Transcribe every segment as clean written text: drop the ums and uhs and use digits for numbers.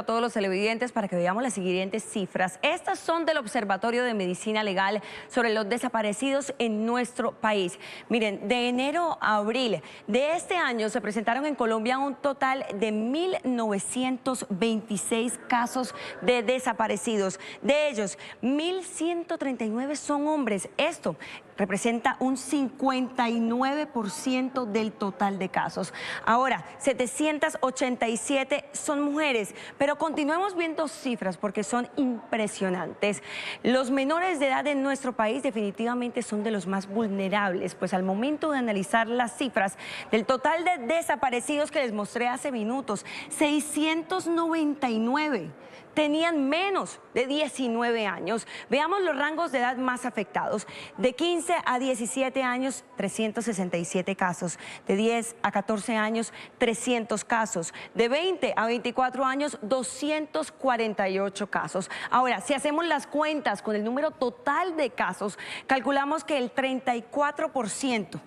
A todos los televidentes para que veamos las siguientes cifras. Estas son del Observatorio de Medicina Legal sobre los desaparecidos en nuestro país. Miren, de enero a abril de este año se presentaron en Colombia un total de 1.926 casos de desaparecidos. De ellos, 1.139 son hombres. Esto representa un 59% del total de casos. Ahora, 787 son mujeres, pero continuemos viendo cifras porque son impresionantes. Los menores de edad en nuestro país definitivamente son de los más vulnerables, pues al momento de analizar las cifras del total de desaparecidos que les mostré hace minutos, 699 tenían menos de 19 años. Veamos los rangos de edad más afectados. De 15 a 17 años, 367 casos. De 10 a 14 años, 300 casos. De 20 a 24 años, 248 casos. Ahora, si hacemos las cuentas con el número total de casos, calculamos que el 34%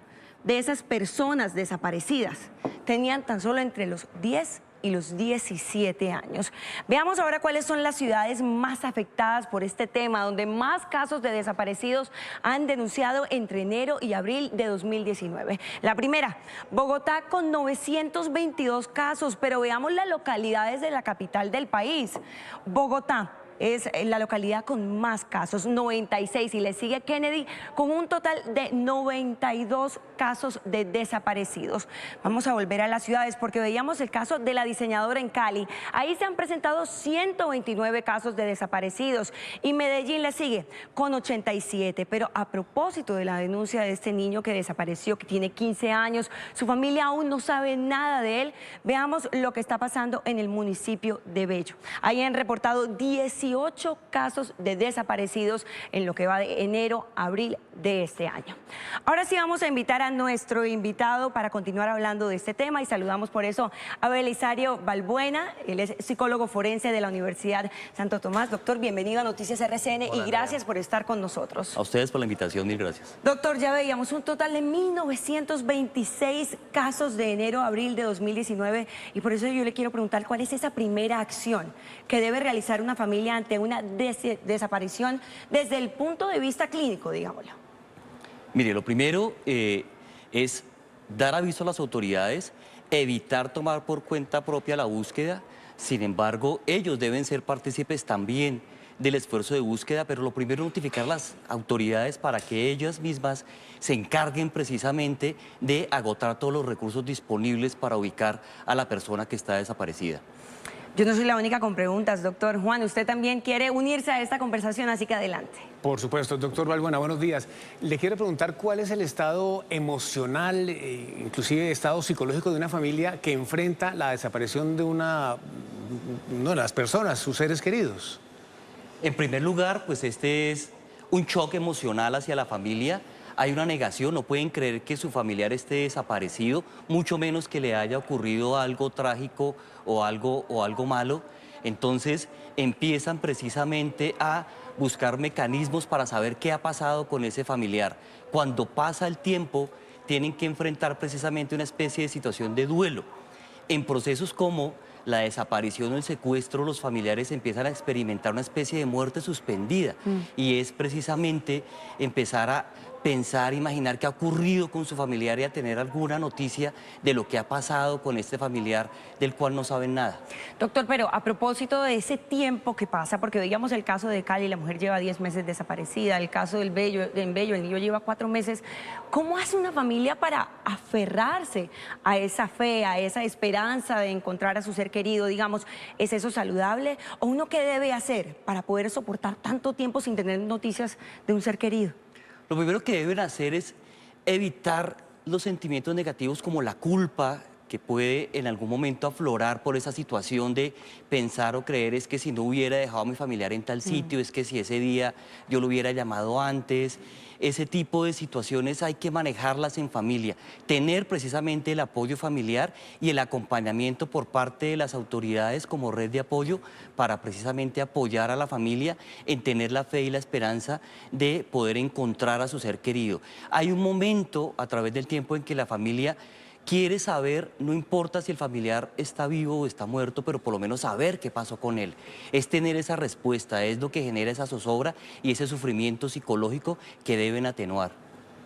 de esas personas desaparecidas tenían tan solo entre los 10 y los 17 años. Veamos ahora cuáles son las ciudades más afectadas por este tema, donde más casos de desaparecidos han denunciado entre enero y abril de 2019. La primera, Bogotá, con 922 casos, pero veamos las localidades de la capital del país. Bogotá es la localidad con más casos, 96, y le sigue Kennedy con un total de 92 casos de desaparecidos. Vamos a volver a las ciudades porque veíamos el caso de la diseñadora en Cali. Ahí se han presentado 129 casos de desaparecidos y Medellín le sigue con 87. Pero a propósito de la denuncia de este niño que desapareció, que tiene 15 años, su familia aún no sabe nada de él. Veamos lo que está pasando en el municipio de Bello. Ahí han reportado 18 casos de desaparecidos en lo que va de enero a abril de este año. Ahora sí vamos a invitar a nuestro invitado para continuar hablando de este tema y saludamos por eso a Belisario Balbuena. Él es psicólogo forense de la Universidad Santo Tomás. Doctor, bienvenido a Noticias RCN. Hola, y gracias por estar con nosotros. A ustedes por la invitación, mil gracias. Doctor, ya veíamos un total de 1.926 casos de enero a abril de 2019 y por eso yo le quiero preguntar cuál es esa primera acción que debe realizar una familia ante una desaparición desde el punto de vista clínico, digámoslo. Mire, lo primero es dar aviso a las autoridades, evitar tomar por cuenta propia la búsqueda. Sin embargo, ellos deben ser partícipes también del esfuerzo de búsqueda, pero lo primero es notificar a las autoridades para que ellas mismas se encarguen precisamente de agotar todos los recursos disponibles para ubicar a la persona que está desaparecida. Yo no soy la única con preguntas, doctor. Juan, usted también quiere unirse a esta conversación, así que adelante. Por supuesto, doctor Balbuena, buenos días. Le quiero preguntar cuál es el estado emocional, inclusive estado psicológico de una familia que enfrenta la desaparición de una de las personas, sus seres queridos. En primer lugar, pues este es un choque emocional hacia la familia. Hay una negación, no pueden creer que su familiar esté desaparecido, mucho menos que le haya ocurrido algo trágico o algo malo. Entonces empiezan precisamente a buscar mecanismos para saber qué ha pasado con ese familiar. Cuando pasa el tiempo, tienen que enfrentar precisamente una especie de situación de duelo. En procesos como la desaparición o el secuestro, los familiares empiezan a experimentar una especie de muerte suspendida y es precisamente empezar a pensar, imaginar qué ha ocurrido con su familiar y a tener alguna noticia de lo que ha pasado con este familiar del cual no saben nada. Doctor, pero a propósito de ese tiempo que pasa, porque veíamos el caso de Cali, la mujer lleva 10 meses desaparecida, el caso del Bello, el niño lleva 4 meses, ¿cómo hace una familia para aferrarse a esa fe, a esa esperanza de encontrar a su ser querido? Digamos, ¿es eso saludable? ¿O uno qué debe hacer para poder soportar tanto tiempo sin tener noticias de un ser querido? Lo primero que deben hacer es evitar los sentimientos negativos como la culpa que puede en algún momento aflorar por esa situación de pensar o creer es que si no hubiera dejado a mi familiar en tal sitio, es que si ese día yo lo hubiera llamado antes. Ese tipo de situaciones hay que manejarlas en familia, tener precisamente el apoyo familiar y el acompañamiento por parte de las autoridades como red de apoyo para precisamente apoyar a la familia en tener la fe y la esperanza de poder encontrar a su ser querido. Hay un momento a través del tiempo en que la familia quiere saber, no importa si el familiar está vivo o está muerto, pero por lo menos saber qué pasó con él. Es tener esa respuesta, es lo que genera esa zozobra y ese sufrimiento psicológico que deben atenuar.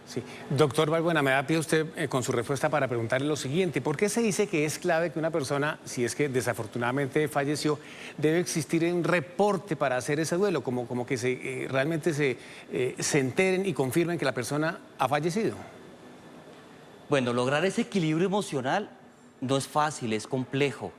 Sí. Doctor Balbuena, me da pie usted con su respuesta para preguntarle lo siguiente. ¿Por qué se dice que es clave que una persona, si es que desafortunadamente falleció, debe existir un reporte para hacer ese duelo? Como que realmente se enteren y confirmen que la persona ha fallecido. Bueno, lograr ese equilibrio emocional no es fácil, es complejo.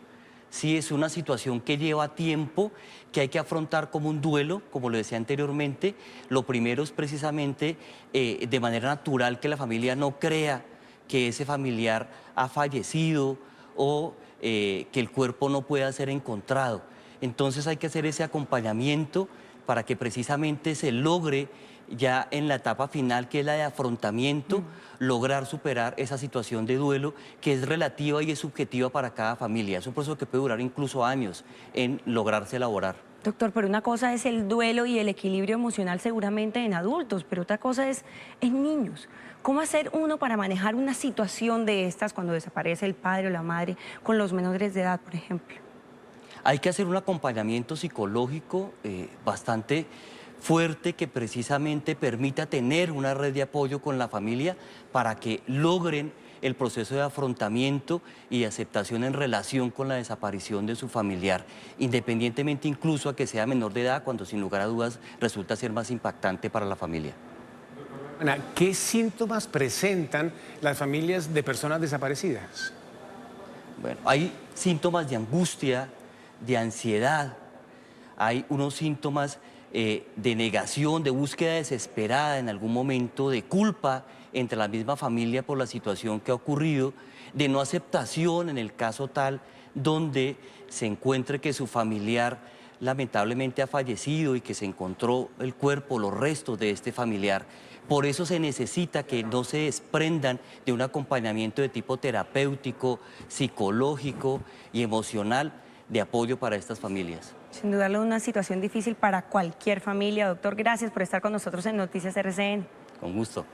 Sí, es una situación que lleva tiempo, que hay que afrontar como un duelo, como lo decía anteriormente. Lo primero es precisamente de manera natural que la familia no crea que ese familiar ha fallecido o que el cuerpo no pueda ser encontrado. Entonces hay que hacer ese acompañamiento para que precisamente se logre ya en la etapa final, que es la de afrontamiento, lograr superar esa situación de duelo que es relativa y es subjetiva para cada familia. Es un proceso que puede durar incluso años en lograrse elaborar. Doctor, pero una cosa es el duelo y el equilibrio emocional seguramente en adultos, pero otra cosa es en niños. ¿Cómo hacer uno para manejar una situación de estas cuando desaparece el padre o la madre con los menores de edad, por ejemplo? Hay que hacer un acompañamiento psicológico bastante fuerte que precisamente permita tener una red de apoyo con la familia para que logren el proceso de afrontamiento y de aceptación en relación con la desaparición de su familiar, independientemente incluso a que sea menor de edad, cuando sin lugar a dudas resulta ser más impactante para la familia. Ana, ¿qué síntomas presentan las familias de personas desaparecidas? Bueno, hay síntomas de angustia, de ansiedad, hay unos síntomas de negación, de búsqueda desesperada en algún momento, de culpa entre la misma familia por la situación que ha ocurrido, de no aceptación en el caso tal donde se encuentre que su familiar lamentablemente ha fallecido y que se encontró el cuerpo, los restos de este familiar. Por eso se necesita que no se desprendan de un acompañamiento de tipo terapéutico, psicológico y emocional de apoyo para estas familias. Sin dudarlo, una situación difícil para cualquier familia. Doctor, gracias por estar con nosotros en Noticias RCN. Con gusto.